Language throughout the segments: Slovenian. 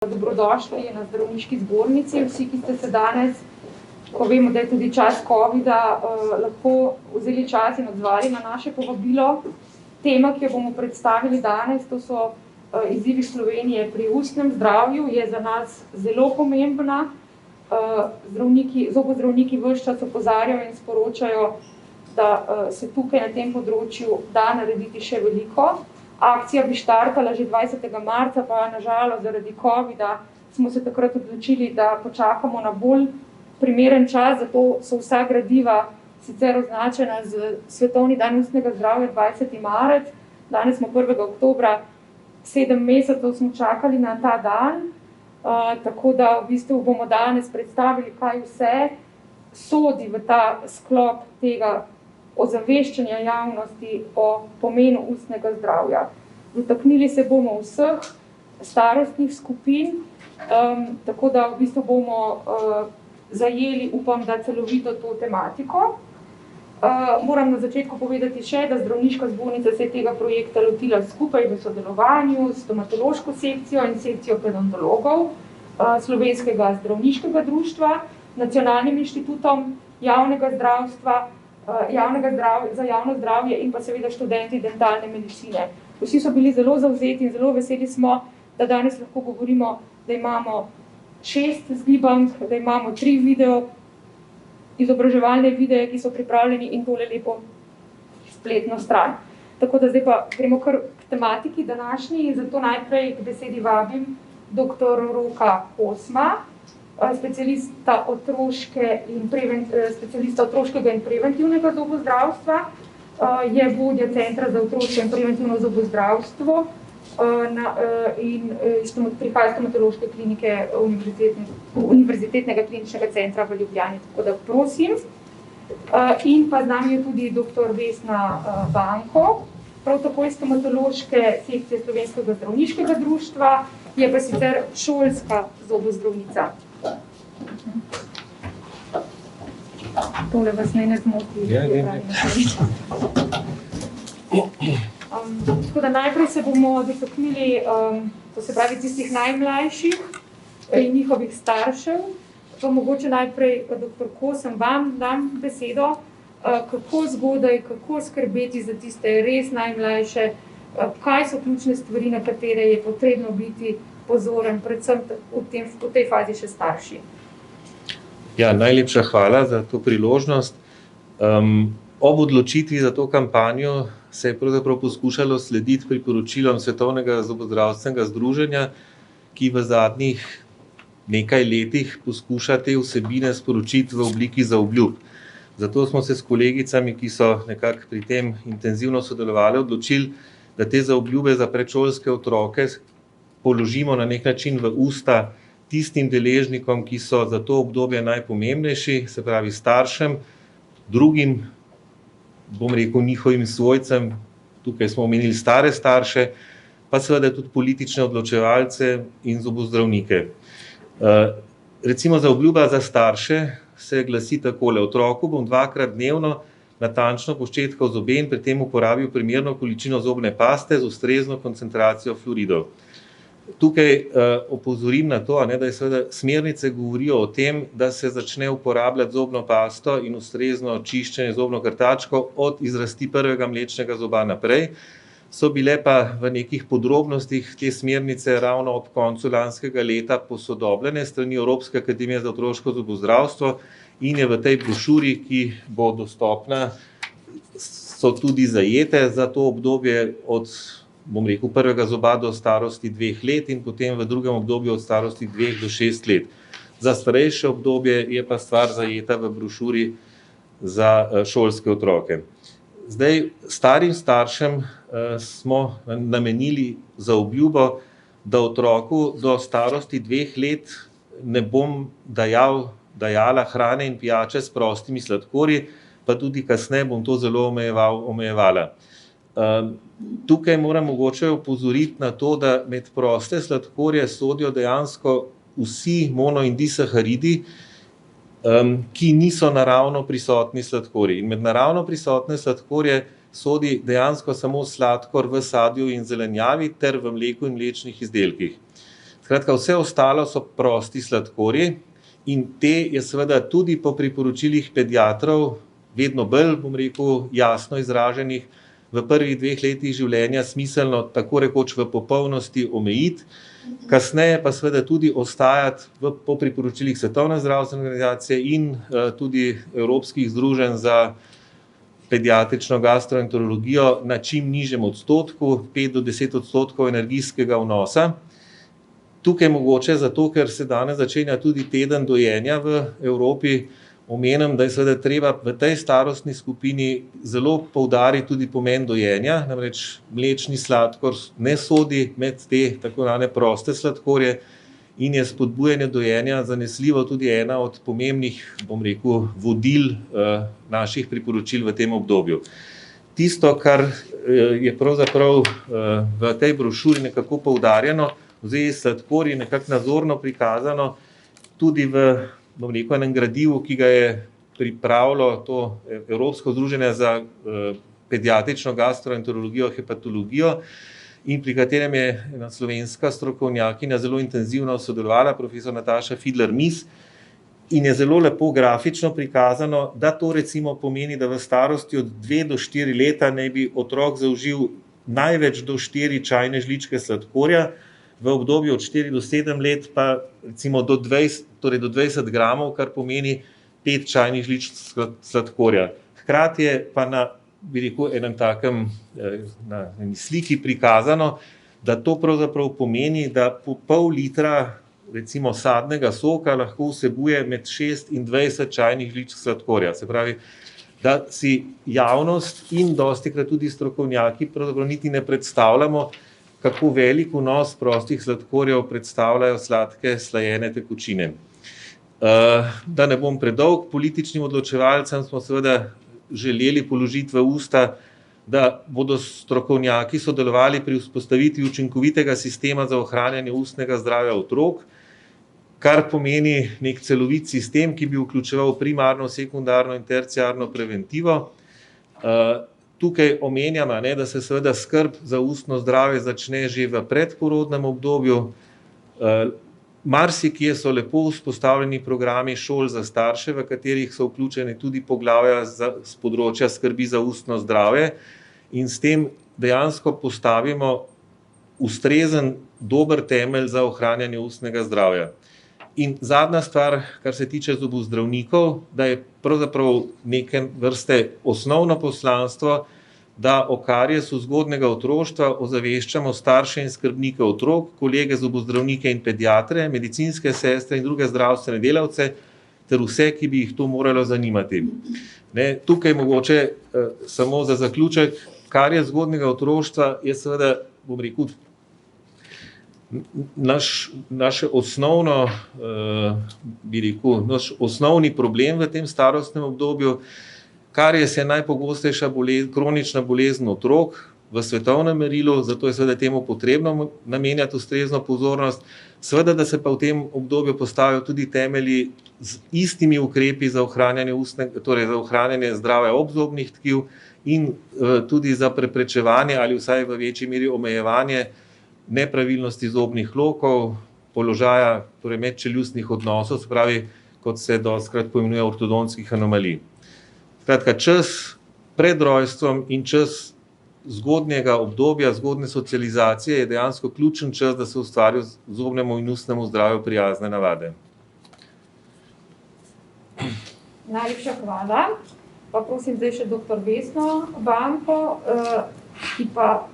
Dobrodošli na Zdravniški zbornici, vsi, ki ste se danes, ko vemo, da je tudi čas COVID-a, lahko vzeli čas in odzvali na naše povabilo. Tema, ki jo bomo predstavili danes, to so izzivi Slovenije pri ustnem zdravju, je za nas zelo pomembna. Zobozdravniki ves čas opozarjajo in sporočajo, da se tukaj na tem področju da narediti še veliko. Akcija bi štartala že 20. marca, pa nažalost zaradi COVID-a smo se takrat odločili, da počakamo na bolj primeren čas, zato so vsa gradiva sicer označena z Svetovni dan ustnega zdravja 20. marec, danes smo 1. oktobra, 7 mesecev smo čakali na ta dan, tako da v bistvu bomo danes predstavili, kaj vse sodi v ta sklop tega ozaveščanja javnosti o pomenu ustnega zdravja. Dotaknili se bomo vseh starostnih skupin, tako da v bistvu bomo zajeli, upam, da celovito to tematiko. Moram na začetku povedati še, da Zdravniška zbornica se je tega projekta lotila skupaj v sodelovanju s stomatološko sekcijo in sekcijo pedontologov Slovenskega zdravniškega društva, Nacionalnim inštitutom javnega zdravstva, za javno zdravje in pa seveda študenti dentalne medicine. Vsi so bili zelo zavzeti in zelo veseli smo, da danes lahko govorimo, da imamo 6 zgibank, da imamo 3 izobraževalne videe, ki so pripravljeni in tole lepo spletno stran. Tako da zdaj pa gremo kar k tematiki današnji in zato najprej k besedi vabim dr. Roka Kosma, specialista otroškega in preventivnega zobozdravstva, je vodja Centra za otroško in preventivno zobozdravstvo in prihaja iz stomatološke klinike Univerzitetnega kliničnega centra v Ljubljani, tako da prosim. In pa z nami je tudi dr. Vesna Banko, prav tako iz stomatološke sekcije Slovenskega zdravniškega društva, je pa sicer šolska zobozdravnica. Tole vas ne zmoti. Tako da najprej se bomo dotaknili, to se pravi tistih najmlajših in njihovih staršev. To mogoče najprej, dr. Kosem, vam dam besedo, kako zgodaj, kako skrbeti za tiste res najmlajše, kaj so ključne stvari, na katere je potrebno biti pozoren, predvsem v tej fazi še starši. Ja, najlepša hvala za to priložnost. Ob odločitvi za to kampanjo se je pravzaprav poskušalo slediti priporočilom Svetovnega zobozdravstvenega združenja, ki v zadnjih nekaj letih poskuša te vsebine sporočiti v obliki zaobljub. Zato smo se s kolegicami, ki so nekako pri tem intenzivno sodelovali, odločili, da te zaobljube za predšolske otroke položimo na nek način v usta tistim deležnikom, ki so za to obdobje najpomembnejši, se pravi staršem, drugim, bom rekel, njihovim svojcem, tukaj smo omenili stare starše, pa seveda tudi politične odločevalce in zobozdravnike. Recimo zaobljuba za starše se glasi takole: otroku bom 2-krat dnevno natančno poščetkal zobe in pri tem uporabil primerno količino zobne paste z ustrezno koncentracijo fluoridov. Tukaj opozorim na to, da je seveda smernice govorijo o tem, da se začne uporabljati zobno pasto in ustrezno čiščenje zobno krtačko od izrasti prvega mlečnega zoba naprej. So bile pa v nekih podrobnostih te smernice ravno ob koncu lanskega leta posodobljene strani Evropske akademije za otroško zobozdravstvo in je v tej brošuri, ki bo dostopna, so tudi zajete za to obdobje od, bom rekel, prvega zoba do starosti 2 let in potem v drugem obdobju od starosti 2 do 6 let. Za starejše obdobje je pa stvar zajeta v brošuri za šolske otroke. Zdaj, starim staršem smo namenili zaobljubo, da otroku do starosti 2 let ne bom dajala hrane in pijače s prostimi sladkorji, pa tudi kasneje bom to zelo omejevala. Tukaj moram mogoče opozoriti na to, da med proste sladkorje sodijo dejansko vsi mono- in disaharidi, ki niso naravno prisotni sladkorji. In med naravno prisotne sladkorje sodi dejansko samo sladkor v sadju in zelenjavi ter v mleku in mlečnih izdelkih. Skratka, vse ostalo so prosti sladkorji in te je seveda tudi po priporočilih pediatrov vedno bolj, bom rekel, jasno izraženih, v prvih 2 letih življenja smiselno tako rekoč v popolnosti omejiti, kasneje pa seveda tudi ostajati po priporočilih Svetovne zdravstvene organizacije in tudi Evropskih združenj za pediatrično gastroenterologijo na čim nižjem odstotku, 5 do 10% energijskega vnosa. Tukaj mogoče zato, ker se danes začenja tudi teden dojenja v Evropi, omenim, da je seveda treba v tej starostni skupini zelo poudariti tudi pomen dojenja, namreč mlečni sladkor ne sodi med te tako imenovane proste sladkorje in je spodbujanje dojenja zanesljivo tudi ena od pomembnih, bom rekel, vodil naših priporočil v tem obdobju. Tisto, kar je pravzaprav v tej brošuri nekako poudarjeno, oziroma sladkorji nekako nazorno prikazano tudi v, bom rekel, enem gradivu, ki ga je pripravilo to Evropsko združenje za pediatrično gastroenterologijo, hepatologijo in pri katerem je ena slovenska strokovnjakinja zelo intenzivno sodelovala, profesor Nataša Fidler-Mis, in je zelo lepo grafično prikazano, da to recimo pomeni, da v starosti od 2 do 4 leta naj bi otrok zaužil največ do 4 čajne žličke sladkorja, v obdobju od 4 do 7 let pa recimo do 20 gramov, kar pomeni 5 čajnih žličk sladkorja. Hkrati je pa na, bi rekel, enem takem na eni sliki prikazano, da to pravzaprav pomeni, da po pol litra recimo sadnega soka lahko vsebuje med 6 in 20 čajnih žličk sladkorja. Se pravi, da si javnost in dostikrat tudi strokovnjaki pravzaprav niti ne predstavljamo, kako velik vnos prostih sladkorjev predstavljajo sladke slajene tekočine. Da ne bom predolg, političnim odločevalcem smo seveda želeli položiti v usta, da bodo strokovnjaki sodelovali pri vzpostavitvi učinkovitega sistema za ohranjanje ustnega zdravja otrok, kar pomeni nek celovit sistem, ki bi vključeval primarno, sekundarno in terciarno preventivo. Tukaj omenjam, da se seveda skrb za ustno zdravje začne že v predporodnem obdobju. Marsikje so lepo vzpostavljeni programi šol za starše, v katerih so vključene tudi poglavja z področja skrbi za ustno zdravje in s tem dejansko postavimo ustrezen, dober temelj za ohranjanje ustnega zdravja. In zadnja stvar, kar se tiče zobozdravnikov, da je pravzaprav neke vrste osnovno poslanstvo, da o kariesu zgodnjega otroštva ozaveščamo starše in skrbnike otrok, kolege zobozdravnike in pediatre, medicinske sestre in druge zdravstvene delavce ter vse, ki bi jih to moralo zanimati. Tukaj mogoče samo za zaključek, karies zgodnjega otroštva je seveda, bom rekel, naš osnovni problem v tem starostnem obdobju. Karies je najpogostejša kronična bolezen otrok v svetovnem merilu, zato je seveda temu potrebno namenjati ustrezno pozornost. Seveda, da se pa v tem obdobju postavijo tudi temelji z istimi ukrepi za ohranjanje za ohranjanje zdravja obzobnih tkiv in tudi za preprečevanje ali vsaj v večji meri omejevanje nepravilnosti zobnih lokov, položaja, torej medčeljustnih odnosov, se pravi, kot se dostikrat poimenuje ortodontskih anomalij. Skratka, čas pred rojstvom in čas zgodnjega obdobja, zgodnje socializacije je dejansko ključen čas, da se ustvarijo zobnemu in ustnemu zdravju prijazne navade. Najlepša hvala. Pa prosim zdaj še dr. Vesno Banko, ki pa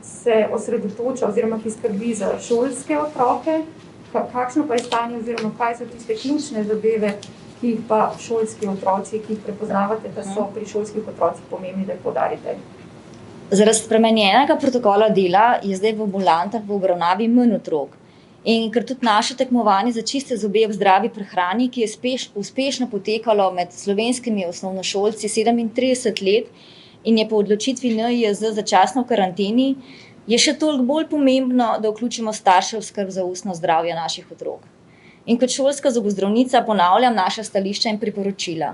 se osredotoča oziroma ki skrbi za šolske otroke. Kakšno pa je stanje oziroma kaj so tiste ključne zadeve, ki jih pa šolski otroci, ki jih prepoznavate, da so pri šolskih otrocih pomembni, da jih poudarite? Zaradi spremenjenega protokola dela je zdaj v ambulantah v obravnavi manj otrok. In ker tudi naše tekmovanje za čiste zobe ob zdravi prehrani, ki je uspešno potekalo med slovenskimi osnovnošolci 37 let in je po odločitvi NIJZ začasno v karanteni, je še toliko bolj pomembno, da vključimo starše v skrb za ustno zdravje naših otrok. In kot šolska zobozdravnica ponavljam naša stališča in priporočila.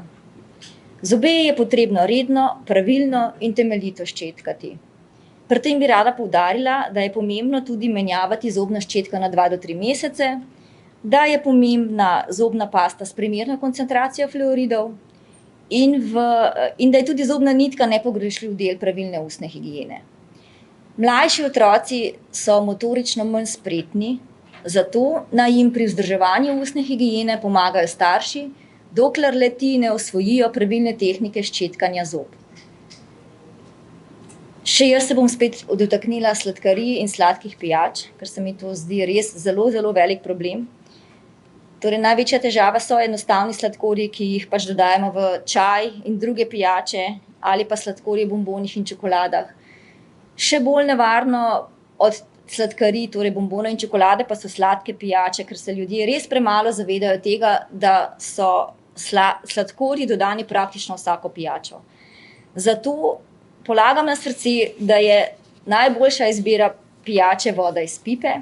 Zobe je potrebno redno, pravilno in temeljito ščetkati. Pri tem bi rada poudarila, da je pomembno tudi menjavati zobna ščetka na 2 do 3 mesece, da je pomembna zobna pasta s primerno koncentracijo fluoridov in da je tudi zobna nitka nepogrešljiv del pravilne ustne higiene. Mlajši otroci so motorično manj spretni, zato naj jim pri vzdrževanju ustne higiene pomagajo starši, dokler le-ti ne osvojijo pravilne tehnike ščetkanja zob. Še jaz se bom spet dotaknila sladkarij in sladkih pijač, ker se mi to zdi res zelo, zelo velik problem. Torej, največja težava so enostavni sladkorji, ki jih pač dodajamo v čaj in druge pijače, ali pa sladkorji v bombonih in čokoladah. Še bolj nevarno od sladkarij, torej bombonov in čokolade, pa so sladke pijače, ker se ljudje res premalo zavedajo tega, da so sladkorji dodani praktično vsako pijačo. Zato polagam na srce, da je najboljša izbira pijače voda iz pipe,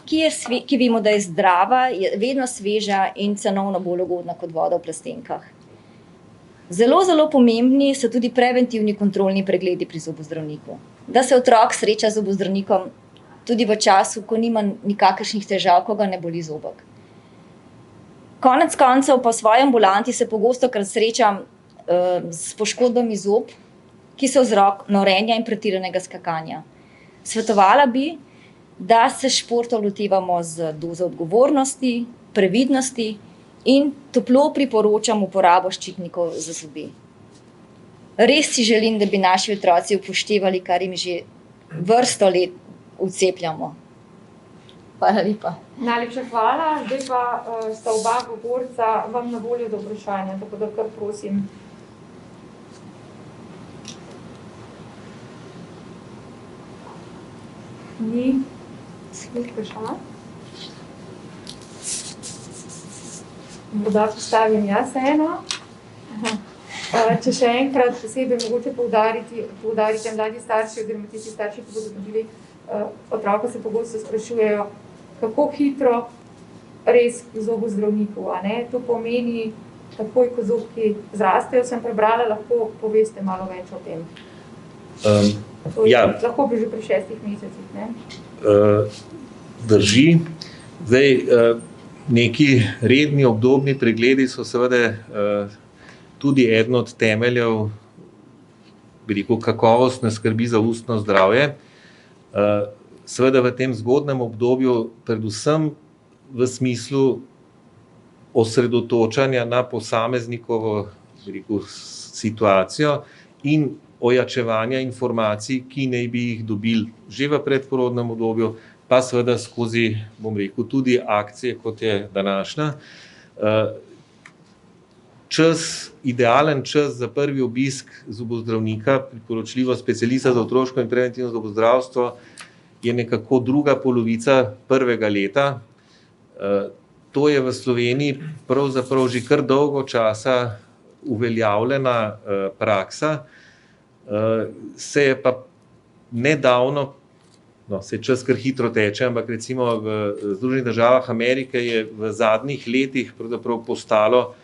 ki vemo, da je zdrava, je vedno sveža in cenovno bolj ugodna kot voda v plastenkah. Zelo, zelo pomembni so tudi preventivni kontrolni pregledi pri zobozdravniku. Da se otrok sreča z zobozdravnikom tudi v času, ko nima nikakršnih težav, ko ga ne boli zobek. Konec koncev pa v svoji ambulanti se pogostokrat srečam s poškodbami zob, ki so vzrok norenja in pretiranega skakanja. Svetovala bi, da se športov lotevamo z dozo odgovornosti, previdnosti in toplo priporočam uporabo ščitnikov za zobe. Res si želim, da bi naši otroci upoštevali, kar jim že vrsto let vcepljamo. Hvala lepa. Najlepša hvala. Zdaj pa sta oba govorca vam na voljo za vprašanja, tako da kar prosim. Ni vprašanj. Morda postavim jaz eno. Če še enkrat posebej mogoče poudarite mladi starši oziroma tisti starši, ki bodo dobili otroka, se pogosto sprašujejo, kako hitro res k zobozdravniku, a ne? To pomeni, takoj, ko zobki zrastejo, sem prebrala, lahko poveste malo več o tem. Lahko bi že pri 6 mesecih, ne? Drži. Zdaj, neki redni obdobni pregledi so seveda tudi eden od temeljev, bi rekel, kakovostne skrbi za ustno zdravje. Seveda v tem zgodnjem obdobju, predvsem v smislu osredotočanja na posameznikovo, bi rekel, situacijo in ojačevanja informacij, ki naj bi jih dobili že v predporodnem obdobju, pa seveda skozi, bom rekel, tudi akcije, kot je današnja. Idealen čas za prvi obisk zobozdravnika, priporočljivo specialista za otroško in preventivno zobozdravstvo, je nekako druga polovica prvega leta. To je v Sloveniji pravzaprav že kar dolgo časa uveljavljena praksa. Se je pa nedavno, se čas kar hitro teče, ampak recimo v Združenih državah Amerike je v zadnjih letih pravzaprav postalo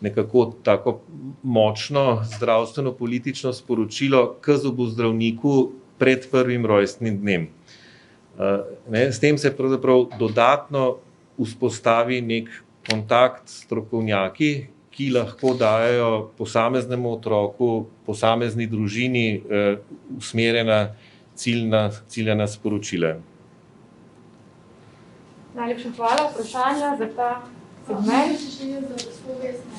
nekako tako močno zdravstveno-politično sporočilo k zobozdravniku pred prvim rojstnim dnem. S tem se pravzaprav dodatno vzpostavi nek kontakt s strokovnjaki, ki lahko dajejo posameznemu otroku, posamezni družini usmerjena ciljna sporočila. Najlepša hvala. Vprašanja za ta segment. Še jaz za gospod Vesne.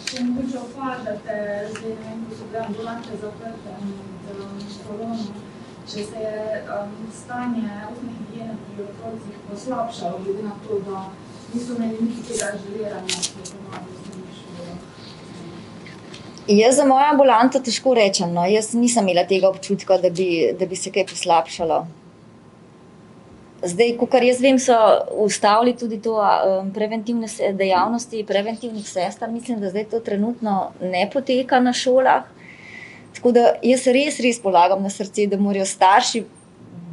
Če mogoče opadate, zdaj ne vem, ko so bile ambulante zaprte med korono, če se je stanje ustne higiene pri otrocih poslabšalo, glede na to, da niso imeli niti tega želiranja, ki je pomagali z njih šolo. Jaz za mojo ambulanto težko rečem, no. Jaz nisem imela tega občutka, da bi se kaj poslabšalo. Zdaj, kakor jaz vem, so ustavili tudi to preventivne dejavnosti, preventivnih sester. Mislim, da zdaj to trenutno ne poteka na šolah. Tako da jaz res polagam na srce, da morajo starši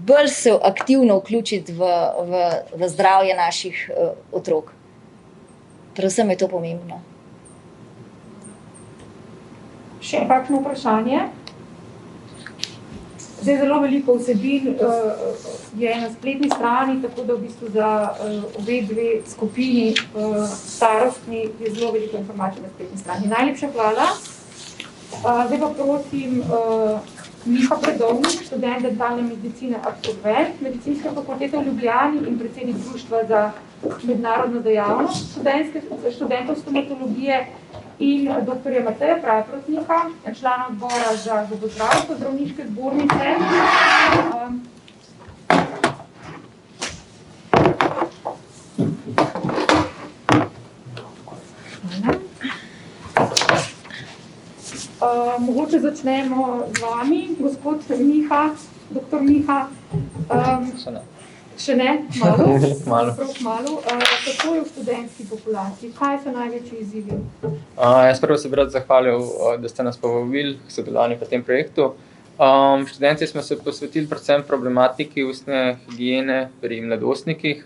bolj se aktivno vključiti v zdravje naših otrok. Predvsem je to pomembno. Še kakšno vprašanje? Zdaj zelo veliko vsebin je na spletni strani, tako da v bistvu za obe dve skupini starostni je zelo veliko informacij na spletni strani. Najlepša hvala. Zdaj pa prosim Miha Predovnik, študent dentalne medicine, absolvent Medicinske fakultete v Ljubljani in predsednik Društva za mednarodno dejavnost študentov stomatologije, in dr. Mateja Praprotnika, člana odbora za zobozdravstvo Zdravniške zbornice. Mogoče začnemo z vami, gospod Miha, dr. Miha. Še ne? Malo. Kako je v študentski populaciji? Kaj so največji izzivi? Jaz prvo se bi rad zahvalil, da ste nas povabili k sodelovanju pri tem projektu. Študenti smo se posvetili predvsem problematiki ustne higiene pri mladostnikih.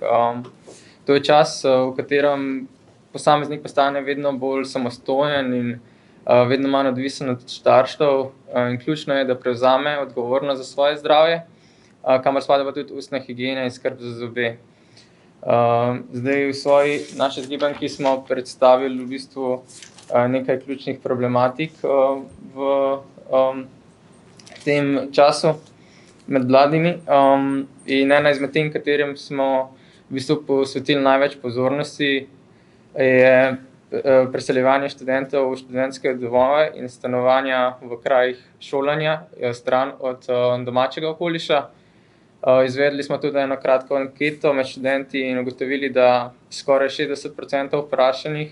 To je čas, v katerem posameznik postane vedno bolj samostojen in vedno manj odvisen od staršev. In ključno je, da prevzame odgovornost za svoje zdravje, kamor spada pa tudi ustna higiena in skrb za zobe. Zdaj v svoji naši zgibanki smo predstavili v bistvu nekaj ključnih problematik v tem času med mladimi in ena izmed tem, katerim smo v bistvu posvetili največ pozornosti, je preseljevanje študentov v študentske domove in stanovanja v krajih šolanja stran od domačega okoliša. Izvedli smo tudi eno kratko anketo med študenti in ugotovili, da skoraj 60% vprašanih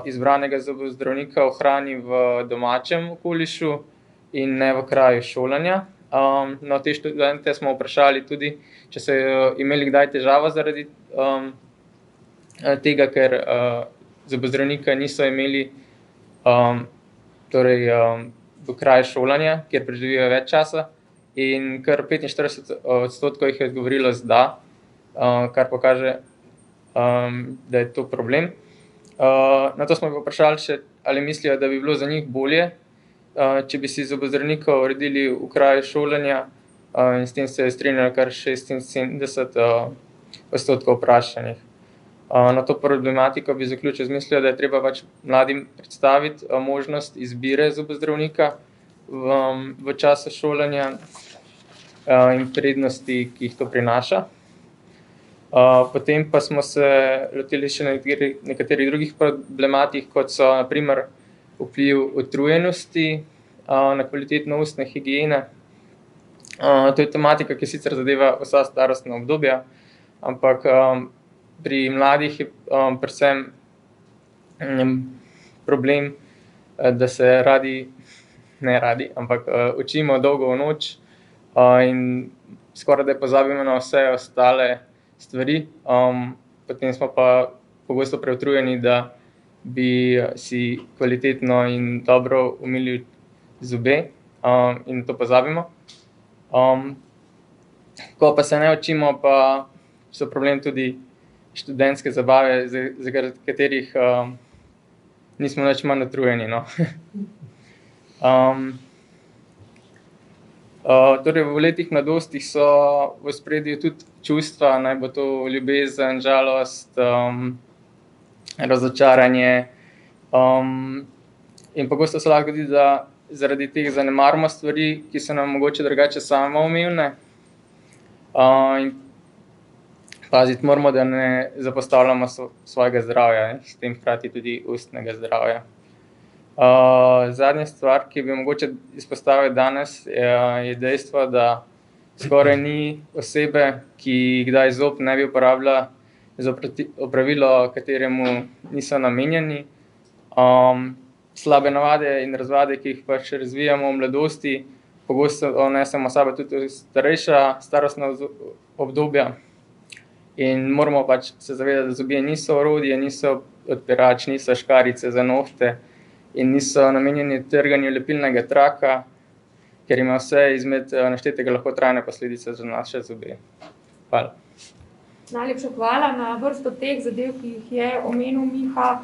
izbranega zobozdravnika ohrani v domačem okolišu in ne v kraju šolanja. No, te študente smo vprašali tudi, če so imeli kdaj težavo zaradi tega, ker zobozdravnika niso imeli v kraju šolanja, kjer preživijo več časa. In kar 45% jih je odgovorilo z da, kar pokaže, da je to problem. Na to smo vprašali še, ali mislijo, da bi bilo za njih bolje, če bi si zobozdravnika uredili v kraju šolanja, in s tem se je strinjalo kar 76% vprašanih. Na to problematiko bi zaključil z mislijo, da je treba pač mladim predstaviti možnost izbire zobozdravnika v času šolanja in prednosti, ki jih to prinaša. Potem pa smo se lotili še nekaterih drugih problematik, kot so na primer vpliv utrujenosti na kvalitetno ustne higiene. To je tematika, ki sicer zadeva vsa starostna obdobja, ampak pri mladih je predvsem problem, da se ampak učimo dolgo v noč in skoraj da pozabimo na vse ostale stvari. Potem smo pa pogosto preutrujeni, da bi si kvalitetno in dobro umili zobe in to pozabimo. Ko pa se ne učimo, pa so problem tudi študentske zabave, zaradi katerih nismo nič manj utrujeni, no. Torej v letih mladosti so v ospredju tudi čustva, naj bo to ljubezen, žalost, razočaranje. In pogosto se lahko zgodi, da zaradi teh zanemarimo stvari, ki so nam mogoče drugače samoumevne. In paziti moramo, da ne zapostavljamo svojega zdravja, s tem hkrati tudi ustnega zdravja. Zadnja stvar, ki bi mogoče izpostavil danes, je dejstvo, da skoraj ni osebe, ki kdaj zob ne bi uporabila za opravilo, kateremu niso namenjeni. Slabe navade in razvade, ki jih pač razvijamo v mladosti, pogosto vnesemo s sabo tudi starejša starostna obdobja. In moramo pač se zavedati, da zobje niso orodje, niso odpirač, niso škarjice za nohte in niso namenjeni trganju lepilnega traka, ker ima vse izmed naštetega lahko trajne posledice za naše zobe. Hvala. Najlepša hvala. Na vrsto teh zadev, ki jih je omenil Miha,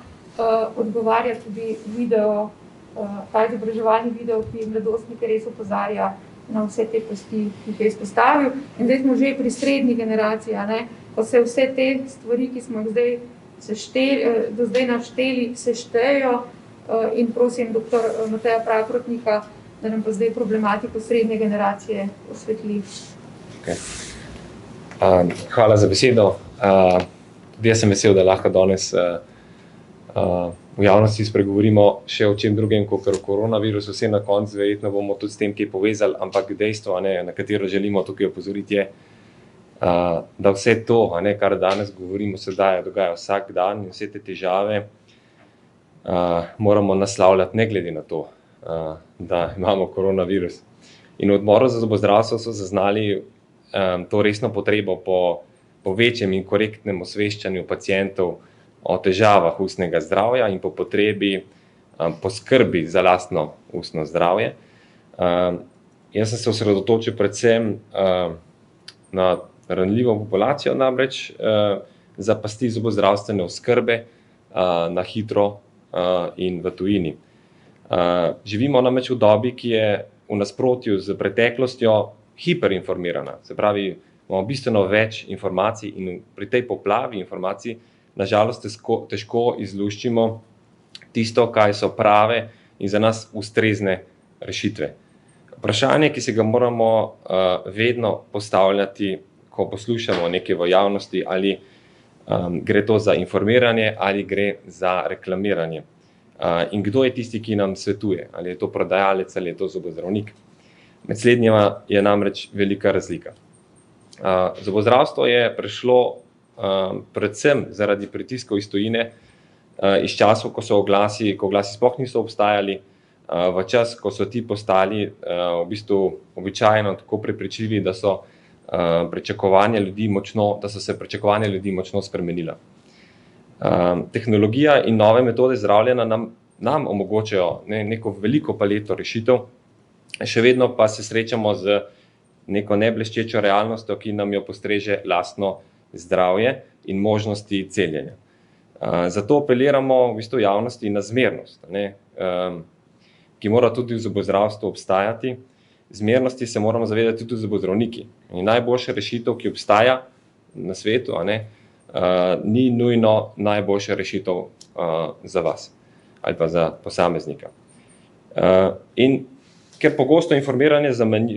odgovarja tudi video, ta izobraževalni video, ki mladostnike res opozarja na vse te pasti, ki jih je izpostavil. In zdaj smo že pri srednji generaciji, ko se vse te stvari, ki smo jih do zdaj našteli, seštejejo. In prosim dr. Mateja Praprotnika, da nam pa zdaj problematiko srednje generacije osvetli. Okay. Hvala za besedo. Jaz sem vesel, da lahko danes v javnosti spregovorimo še o čem drugem, kot o koronavirusu. Vse na koncu verjetno bomo tudi s tem kaj povezali, ampak dejstvo, na katero želimo tukaj opozoriti, je, da vse to, kar danes govorimo, se dogaja vsak dan in vse te težave moramo naslavljati ne glede na to, da imamo koronavirus. In v Odboru za zobozdravstvo so zaznali to resno potrebo po večjem in korektnem osveščanju pacientov o težavah ustnega zdravja in po potrebi po skrbi za lastno ustno zdravje. Jaz sem se osredotočil predvsem na ranljivo populacijo, namreč za pasti zobozdravstvene oskrbe na hitro in v tujini. Živimo namreč v dobi, ki je v nasprotju z preteklostjo hiperinformirana. Se pravi, imamo bistveno več informacij in pri tej poplavi informacij nažalost težko izluščimo tisto, kaj so prave in za nas ustrezne rešitve. Vprašanje, ki se ga moramo vedno postavljati, ko poslušamo nekaj v javnosti, ali gre to za informiranje ali gre za reklamiranje. In kdo je tisti, ki nam svetuje? Ali je to prodajalec ali je to zobozdravnik? Med slednjima je namreč velika razlika. Zobozdravstvo je prešlo predvsem zaradi pritiskov iz tujine, iz časov, ko oglasi sploh niso obstajali, v čas, ko so ti postali v bistvu običajno tako prepričljivi, da so se pričakovanja ljudi močno spremenila. Tehnologija in nove metode zdravljenja nam omogočajo neko veliko paleto rešitev, še vedno pa se srečamo z neko nebleščečo realnostjo, ki nam jo postreže lastno zdravje in možnosti celjenja. Zato apeliramo v bistvu javnosti na zmernost, ki mora tudi v zobozdravstvu obstajati. Zmernosti se moramo zavedati tudi zobozdravniki. In najboljša rešitev, ki obstaja na svetu, ni nujno najboljša rešitev za vas ali pa za posameznika. In ker pogosto informiranje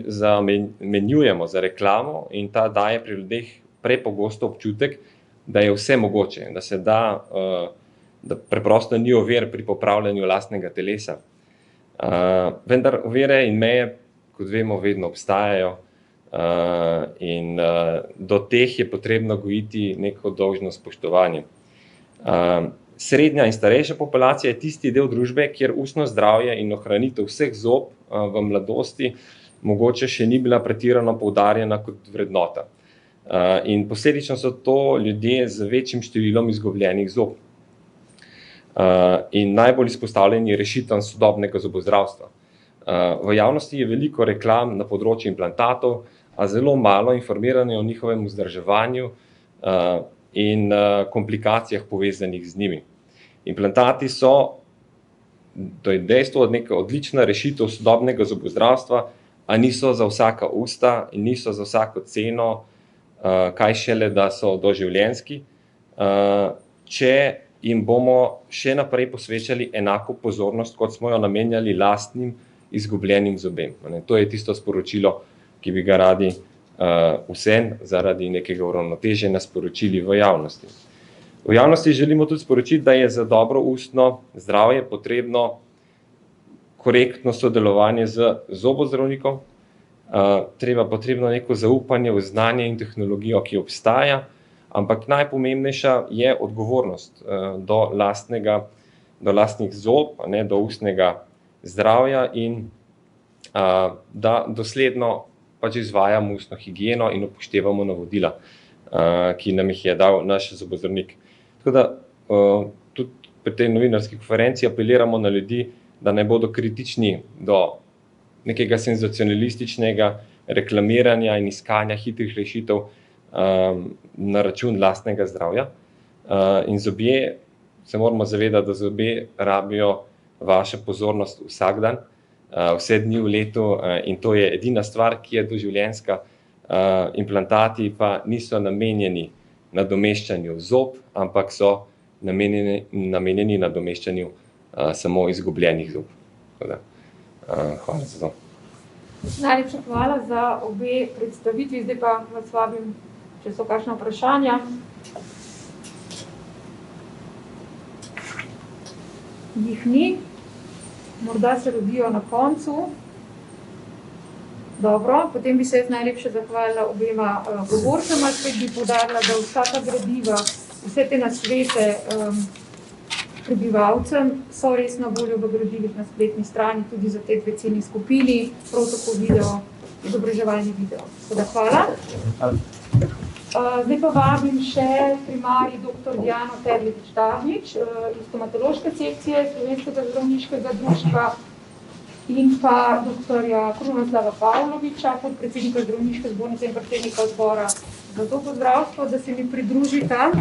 zamenjujemo za reklamo in ta daje pri ljudeh prepogosto občutek, da je vse mogoče, da se da preprosto ni ovir pri popravljanju lastnega telesa. Vendar ovire in meje, kot vemo, vedno obstajajo in do teh je potrebno gojiti neko dolžno spoštovanje. Srednja in starejša populacija je tisti del družbe, kjer ustno zdravje in ohranitev vseh zob v mladosti mogoče še ni bila pretirano poudarjena kot vrednota. In posledično so to ljudje z večjim številom izgubljenih zob in najbolj izpostavljeni rešitvam sodobnega zobozdravstva. V javnosti je veliko reklam na področju implantatov, a zelo malo informiranja o njihovem vzdrževanju in komplikacijah povezanih z njimi. Implantati so, to je dejstvo, neka odlična rešitev sodobnega zobozdravstva, a niso za vsaka usta in niso za vsako ceno, kaj šele, da so doživljenjski, če jim bomo še naprej posvečali enako pozornost, kot smo jo namenjali lastnim izgubljenim zobem. To je tisto sporočilo, ki bi ga radi vsem zaradi nekega uravnoteženja sporočili v javnosti. V javnosti želimo tudi sporočiti, da je za dobro ustno zdravje potrebno korektno sodelovanje z zobozdravnikom, potrebno neko zaupanje v znanje in tehnologijo, ki obstaja, ampak najpomembnejša je odgovornost do lastnih zob, do ustnega zdravja in da dosledno izvajamo ustno higieno in upoštevamo navodila, ki nam jih je dal naš zobozdravnik. Tako da tudi pri tej novinarski konferenci apeliramo na ljudi, da ne bodo kritični do nekega senzacionalističnega reklamiranja in iskanja hitrih rešitev na račun lastnega zdravja. In zobje, se moramo zavedati, da zobje rabijo vašo pozornost vsak dan vse dni v letu in to je edina stvar, ki je doživljenjska. Implantati pa niso namenjeni nadomeščanju zob, ampak so namenjeni nadomeščanju samo izgubljenih zob. Hvala za to. Najlepša hvala za obe predstavitvi, zdaj pa vas vabim, če so kakšna vprašanja. Jih ni, morda se rodijo na koncu. Dobro, potem bi se jaz najlepše zahvalila obema govorcema, spet bi poudarila, da vsa ta gradiva, vse te nasvete prebivalcem so res na voljo v gradivih na spletni strani, tudi za te dve ciljni skupini, prav tako video, izobraževalni video. Tako da hvala. Zdaj pa vabim še primarij dr. Diano Terletič-Davnič iz stomatološke sekcije Slovenskega zdravniškega društva in pa dr. Krunoslava Pavloviča, podpredsednika Zdravniške zbornice in predsednika odbora za zobozdravstvo, da se mi pridružita.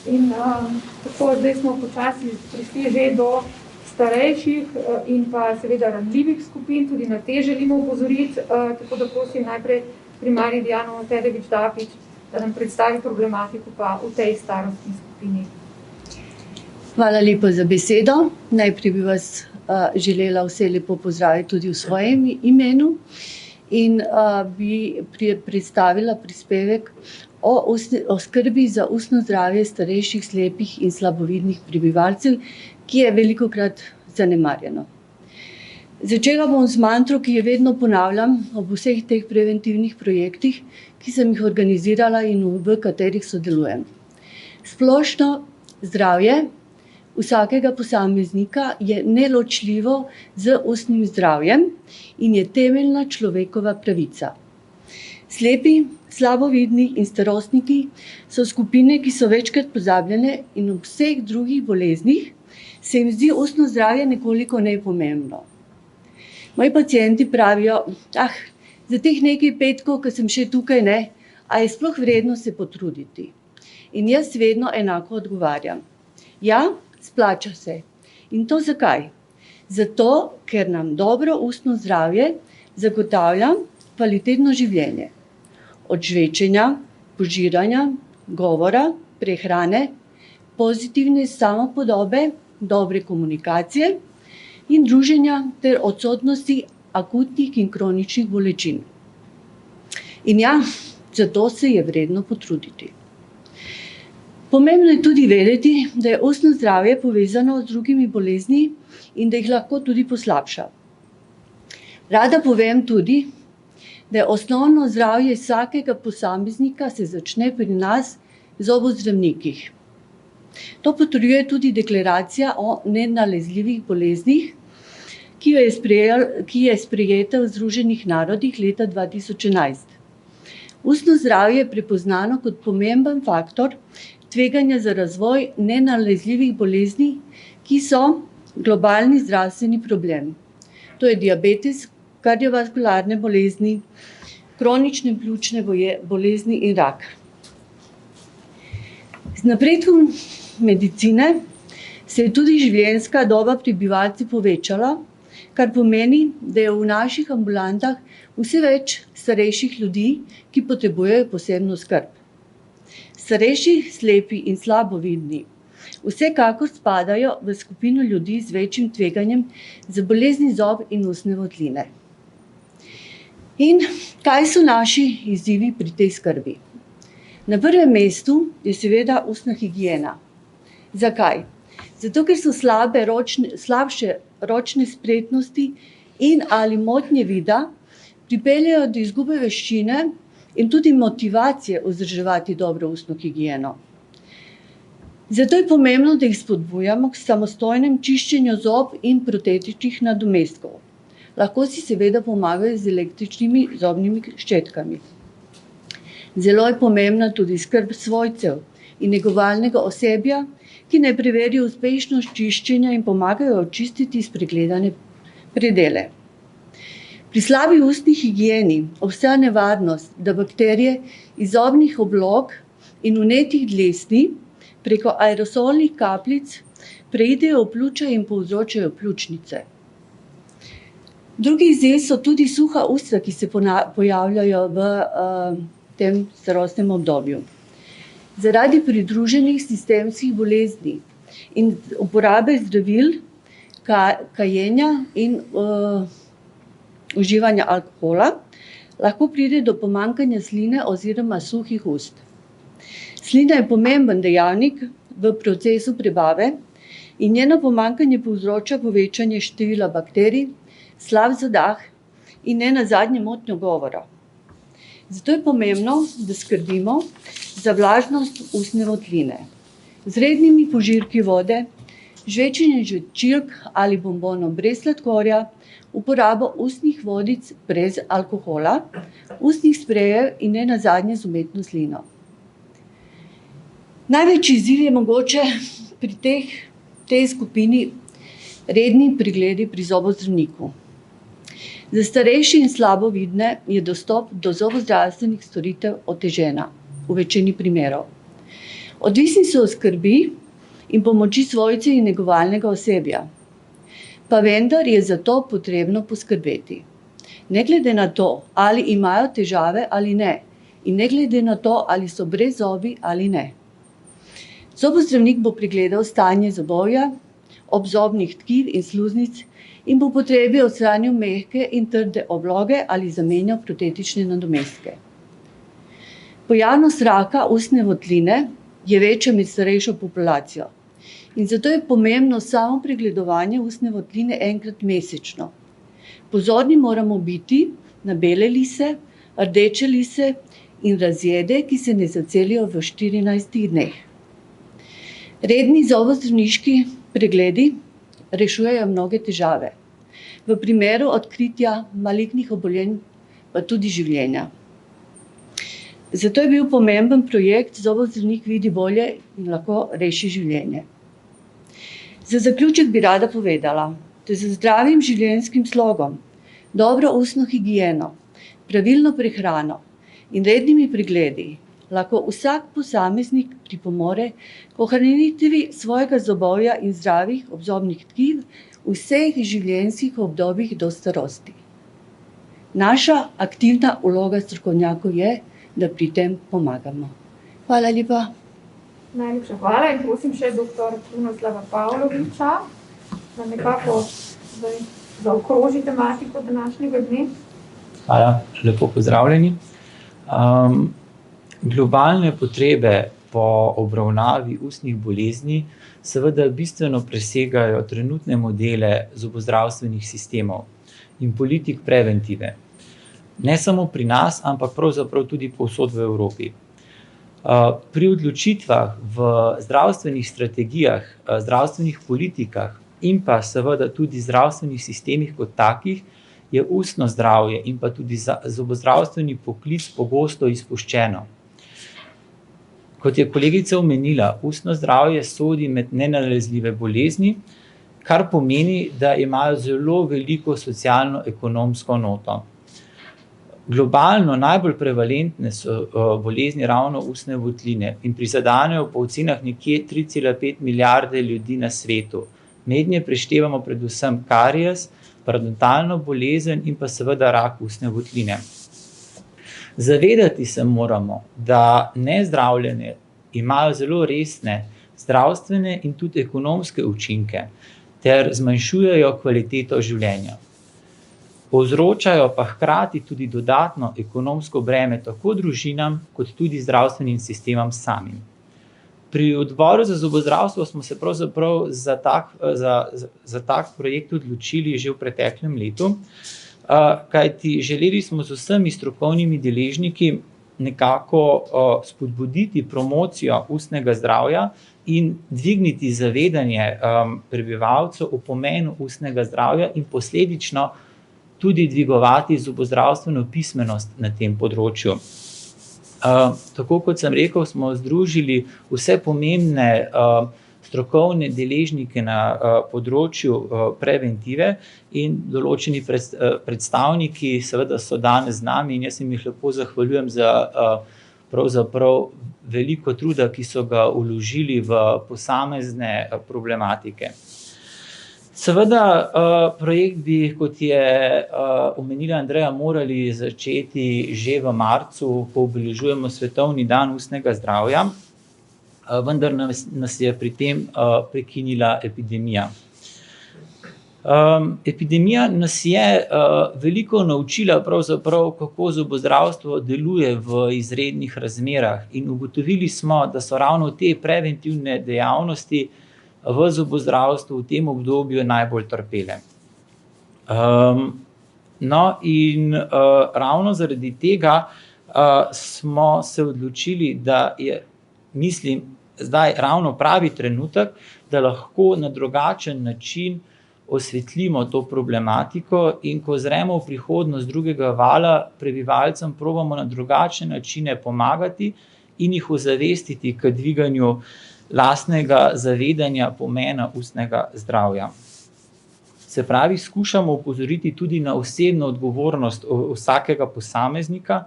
In tako, zdaj smo počasi prišli že do starejših in pa seveda ranljivih skupin, tudi na te želimo opozoriti, tako da prosim najprej primarij Diano Terletič-Davnič, da nam predstavi problematiko pa v tej starostni skupini. Hvala lepa za besedo. Najprej bi vas želela vse lepo pozdraviti tudi v svojem imenu in bi predstavila prispevek o skrbi za ustno zdravje starejših, slepih in slabovidnih prebivalcev, ki je velikokrat zanemarjeno. Začela bom z mantro, ki jo vedno ponavljam ob vseh teh preventivnih projektih, ki sem jih organizirala in v katerih sodelujem. Splošno zdravje vsakega posameznika je neločljivo z ustnim zdravjem in je temeljna človekova pravica. Slepi, slabovidni in starostniki so skupine, ki so večkrat pozabljene in ob vseh drugih boleznih se jim zdi ustno zdravje nekoliko nepomembno. Moji pacienti pravijo, za teh nekaj petkov, ko sem še tukaj, a je sploh vredno se potruditi. In jaz vedno enako odgovarjam. Ja, splača se. In to zakaj? Zato, ker nam dobro ustno zdravje zagotavlja kvalitetno življenje. Od žvečenja, požiranja, govora, prehrane, pozitivne samopodobe, dobre komunikacije in druženja ter odsotnosti akutnih in kroničnih bolečin. In ja, zato se je vredno potruditi. Pomembno je tudi vedeti, da je ustno zdravje povezano z drugimi bolezni in da jih lahko tudi poslabša. Rada povem tudi, da je osnovno zdravje vsakega posameznika se začne pri nas zobozdravnikih. To potrjuje tudi deklaracija o nenalezljivih boleznih, ki je sprejeta v Združenih narodih leta 2011. Ustno zdravje je prepoznano kot pomemben faktor tveganja za razvoj nenalezljivih bolezni, ki so globalni zdravstveni problem. To je diabetes, kardiovaskularne bolezni, kronične pljučne bolezni in rak. Z napredkom medicine se je tudi življenjska doba prebivalcev povečala, kar pomeni, da je v naših ambulantah vse več starejših ljudi, ki potrebujejo posebno skrb. Starejši, slepi in slabovidni vsekakor spadajo v skupino ljudi z večjim tveganjem za bolezni zob in ustne votline. In kaj so naši izzivi pri tej skrbi? Na prvem mestu je seveda ustna higiena. Zakaj? Zato, ker so slabše ročne spretnosti in ali motnje vida pripeljejo do izgube veščine in tudi motivacije vzdrževati dobro ustno higieno. Zato je pomembno, da jih spodbujamo k samostojnem čiščenju zob in protetičnih nadomestkov. Lahko si seveda pomagajo z električnimi zobnimi ščetkami. Zelo je pomembna tudi skrb svojcev in negovalnega osebja, ki naj preverijo uspešnost čiščenja in pomagajo očistiti spregledane predele. Pri slabi ustni higieni obstaja nevarnost, da bakterije iz zobnih oblog in vnetih dlesni preko aerosolnih kapljic preidejo v pljuča in povzročajo pljučnice. Drugi izziv so tudi suha usta, ki se pojavljajo v tem starostnem obdobju. Zaradi pridruženih sistemskih bolezni in uporabe zdravil, kajenja in uživanja alkohola, lahko pride do pomanjkanja sline oziroma suhih ust. Slina je pomemben dejavnik v procesu prebave in njeno pomanjkanje povzroča povečanje števila bakterij, slab zadah in nenazadnje motnjo govora. Zato je pomembno, da skrbimo za vlažnost ustne votline. Z rednimi požirki vode, žvečenjem žvečilk ali bombonov brez sladkorja, uporabo ustnih vodic brez alkohola, ustnih sprejev in nenazadnje z umetno slino. Največji izziv je mogoče pri tej skupini redni pregledi pri zobozdravniku. Za starejše in slabovidne je dostop do zobozdravstvenih storitev otežena v večini primerov. Odvisni so od skrbi in pomoči svojcev in negovalnega osebja. Pa vendar je za to potrebno poskrbeti. Ne glede na to, ali imajo težave ali ne, in ne glede na to, ali so brez zobi ali ne. Zobozdravnik bo pregledal stanje zobovja, obzobnih tkiv in sluznic in po potrebi odstranil mehke in trde obloge ali zamenjal protetične nadomestke. Pojavnost raka ustne votline je večja med starejšo populacijo. In zato je pomembno samo pregledovanje ustne votline enkrat mesečno. Pozorni moramo biti na bele lise, rdeče lise in razjede, ki se ne zacelijo v 14 dneh. Redni zobozdravniški pregledi rešujejo mnoge težave. V primeru odkritja malignih obolenj pa tudi življenja. Zato je bil pomemben projekt Zobozdravnik vidi bolje in lahko reši življenje. Za zaključek bi rada povedala, da z zdravim življenjskim slogom, dobro ustno higieno, pravilno prehrano in rednimi pregledi lahko vsak posameznik pripomore k ohranitvi svojega zobovja in zdravih obzobnih tkiv v vseh življenjskih obdobjih do starosti. Naša aktivna vloga strokovnjakov je, da pri tem pomagamo. Hvala lepa. Najlepša hvala in prosim še dr. Krunoslava Pavloviča, da nekako zaokroži tematiko današnjega dne. Hvala, lepo pozdravljeni. Globalne potrebe po obravnavi ustnih bolezni seveda bistveno presegajo trenutne modele zobozdravstvenih sistemov in politik preventive. Ne samo pri nas, ampak pravzaprav tudi povsod v Evropi. Pri odločitvah v zdravstvenih strategijah, zdravstvenih politikah in pa seveda tudi zdravstvenih sistemih kot takih je ustno zdravje in pa tudi zobozdravstveni poklic pogosto izpuščeno. Kot je kolegica omenila, ustno zdravje sodi med nenalezljive bolezni, kar pomeni, da imajo zelo veliko socialno-ekonomsko noto. Globalno najbolj prevalentne so bolezni ravno ustne votline in prizadenejo po ocenah nekje 3,5 milijarde ljudi na svetu. Mednje preštevamo predvsem karies, parodontalno bolezen in pa seveda rak ustne votline. Zavedati se moramo, da nezdravljene imajo zelo resne zdravstvene in tudi ekonomske učinke ter zmanjšujejo kvaliteto življenja. Povzročajo pa hkrati tudi dodatno ekonomsko breme tako družinam kot tudi zdravstvenim sistemom samim. Pri odboru za zobozdravstvo smo se pravzaprav za tak projekt odločili že v preteklem letu, kajti želeli smo z vsemi strokovnimi deležniki nekako spodbuditi promocijo ustnega zdravja in dvigniti zavedanje prebivalcev o pomenu ustnega zdravja in posledično tudi dvigovati zobozdravstveno pismenost na tem področju. Tako kot sem rekel, smo združili vse pomembne strokovne deležnike na področju preventive in določeni predstavniki seveda so danes z nami in jaz jim lepo zahvaljujem za pravzaprav veliko truda, ki so ga vložili v posamezne problematike. Seveda projekt bi, kot je omenila Andreja, morali začeti že v marcu, ko obeležujemo Svetovni dan ustnega zdravja, vendar nas je pri tem prekinila epidemija. Epidemija nas je veliko naučila pravzaprav, kako zobozdravstvo deluje v izrednih razmerah in ugotovili smo, da so ravno te preventivne dejavnosti v zobozdravstvu v tem obdobju najbolj trpele. No in ravno zaradi tega smo se odločili, da je, mislim, zdaj ravno pravi trenutek, da lahko na drugačen način osvetlimo to problematiko in ko zremo v prihodnost drugega vala, prebivalcem probamo na drugačne načine pomagati in jih ozavestiti k dviganju lastnega zavedanja pomena ustnega zdravja. Se pravi, skušamo opozoriti tudi na osebno odgovornost vsakega posameznika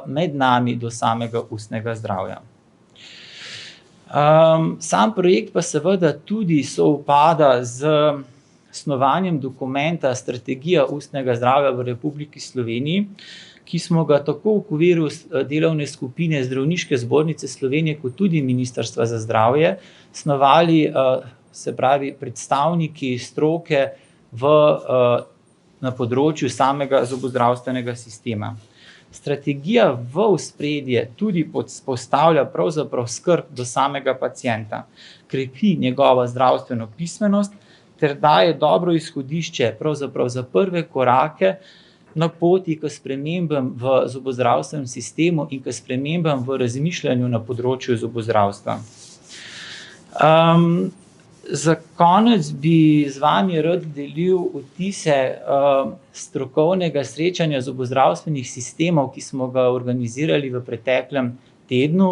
med nami do samega ustnega zdravja. Sam projekt pa seveda tudi sovpada z snovanjem dokumenta Strategija ustnega zdravja v Republiki Sloveniji, ki smo ga tako v okviru delovne skupine Zdravniške zbornice Slovenije kot tudi Ministrstva za zdravje snovali, se pravi, predstavniki stroke na področju samega zobozdravstvenega sistema. Strategija v ospredje tudi postavlja pravzaprav skrb do samega pacienta, krepi njegovo zdravstveno pismenost ter daje dobro izhodišče pravzaprav za prve korake na poti k spremembam v zobozdravstvenem sistemu in k spremembam v razmišljanju na področju zobozdravstva. Za konec bi z vami rad delil vtise strokovnega srečanja zobozdravstvenih sistemov, ki smo ga organizirali v preteklem tednu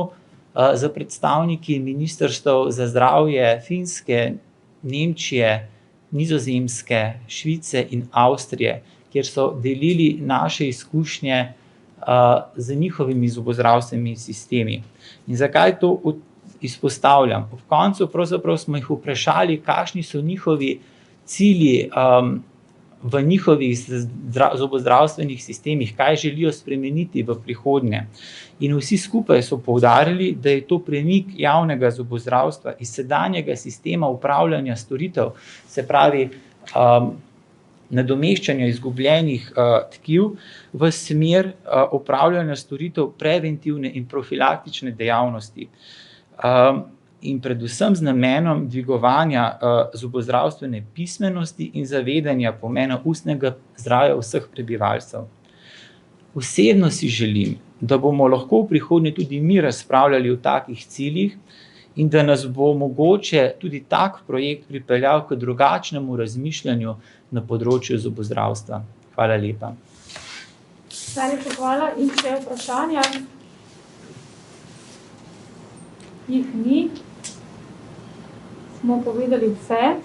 za predstavniki ministrstev za zdravje Finske, Nemčije, Nizozemske, Švice in Avstrije, kjer so delili naše izkušnje z njihovimi zobozdravstvenimi sistemi. In zakaj to izpostavljam? Ob koncu pravzaprav smo jih vprašali, kakšni so njihovi cilji v njihovih zobozdravstvenih sistemih, kaj želijo spremeniti v prihodnje. In vsi skupaj so poudarili, da je to premik javnega zobozdravstva iz sedanjega sistema upravljanja storitev, se pravi nadomeščanja izgubljenih tkiv v smer upravljanja storitev preventivne in profilaktične dejavnosti. In predvsem z namenom dvigovanja zobozdravstvene pismenosti in zavedanja pomena ustnega zdravja vseh prebivalcev. Osebno si želim, da bomo lahko v prihodnje tudi mi razpravljali o takih ciljih in da nas bo mogoče tudi tak projekt pripeljal k drugačnemu razmišljanju na področju zobozdravstva. Hvala lepa. Najlepša hvala. In še vprašanja? Jih ni. Smo povedali vse.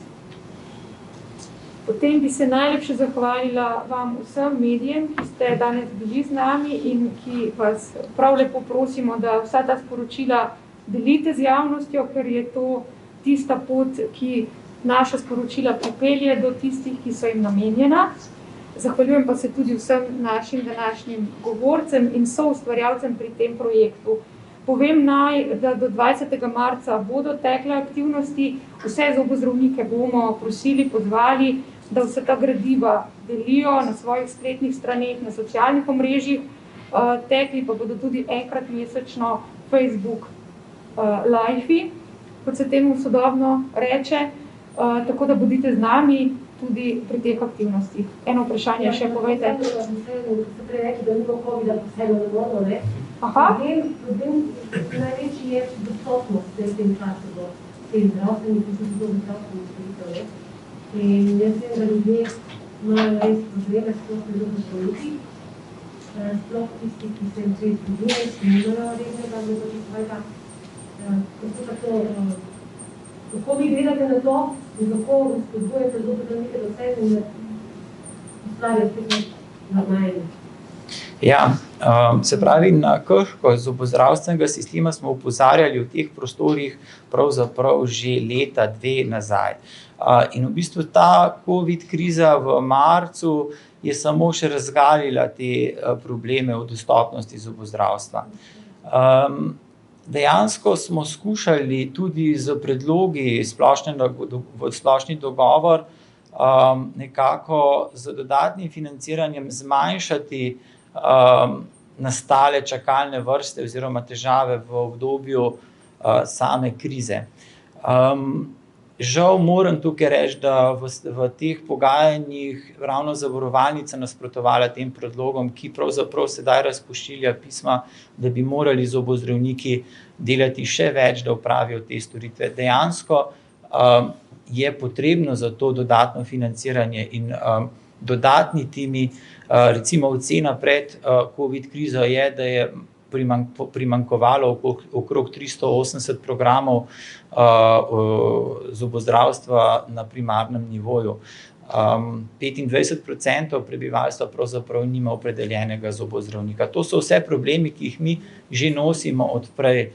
Potem bi se najlepše zahvalila vam vsem medijem, ki ste danes bili z nami in ki vas prav lepo prosimo, da vsa ta sporočila delite z javnostjo, ker je to tista pot, ki naša sporočila pripelje do tistih, ki so jim namenjena. Zahvaljujem pa se tudi vsem našim današnjim govorcem in soustvarjalcem pri tem projektu. Povem naj, da do 20. marca bodo tekle aktivnosti, vse zobozdravnike bomo prosili, pozvali, da vse ta gradiva delijo na svojih spletnih straneh, na socialnih omrežjih, tekli pa bodo tudi enkrat mesečno Facebook live-i, kot se temu sodobno reče, tako da bodite z nami tudi pri teh aktivnostih. Eno vprašanje še povejte. Ste prej rekli, da ni bilo COVID-a posebno dogodno, ne? Problem največji je dostopnost v tem času do tem zdravstvenih, ki so zelo zdravstvenih storitev. In jaz vem, da ljudje imajo res probleme, sploh pri zobozdravnikih, sploh tisti, ki se jim svet zbudijo, ki nimajo rednega zobozdravnika. Kako pa to Kako vi gledate na to in kako spodbujate zobozdravnike do sebe in ustvarjate spet normalno? Ja, se pravi, na krhkost zobozdravstvenega sistema smo opozarjali v teh prostorih pravzaprav že leta, dve nazaj. In v bistvu ta COVID kriza v marcu je samo še razgalila te probleme v dostopnosti zobozdravstva. Dejansko smo skušali tudi z predlogi splošni dogovor nekako z dodatnim financiranjem zmanjšati nastale čakalne vrste oziroma težave v obdobju same krize. Žal moram tukaj reči, da v teh pogajanjih ravno zavarovalnica nasprotovala tem predlogom, ki pravzaprav sedaj razpošilja pisma, da bi morali zobozdravniki delati še več, da opravijo te storitve. Dejansko je potrebno za to dodatno financiranje in dodatni timi, recimo ocena pred COVID krizo je, da je primanjkovalo okrog 380 programov zobozdravstva na primarnem nivoju. 25% prebivalstva pravzaprav nima opredeljenega zobozdravnika. To so vse problemi, ki jih mi že nosimo od prej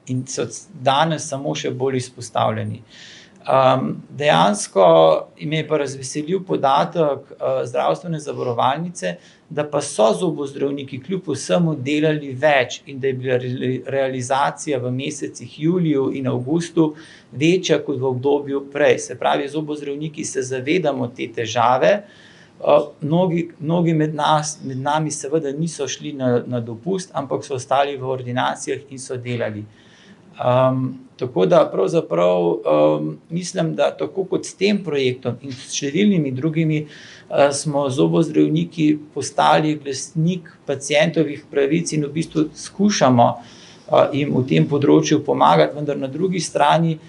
in so danes samo še bolj izpostavljeni. Dejansko me je pa razveselil podatek zdravstvene zavarovalnice, da pa so zobozdravniki kljub vsemu delali več in da je bila realizacija v mesecih juliju in avgustu večja kot v obdobju prej. Se pravi, zobozdravniki se zavedamo te težave, mnogi med nami seveda niso šli na dopust, ampak so ostali v ordinacijah in so delali. Tako da pravzaprav mislim, da tako kot s tem projektom in s številnimi drugimi smo zobozdravniki postali glasnik pacientovih pravic in v bistvu skušamo jim v tem področju pomagati, vendar na drugi strani,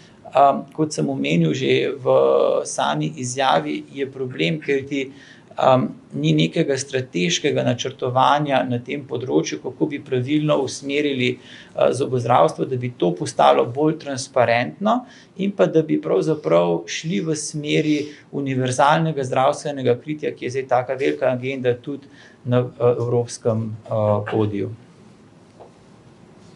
kot sem omenil že v sami izjavi, je problem, ker ni nekega strateškega načrtovanja na tem področju, kako bi pravilno usmerili zobozdravstvo, da bi to postalo bolj transparentno in pa da bi pravzaprav šli v smeri univerzalnega zdravstvenega kritja, ki je zdaj taka velika agenda tudi na evropskem podiju.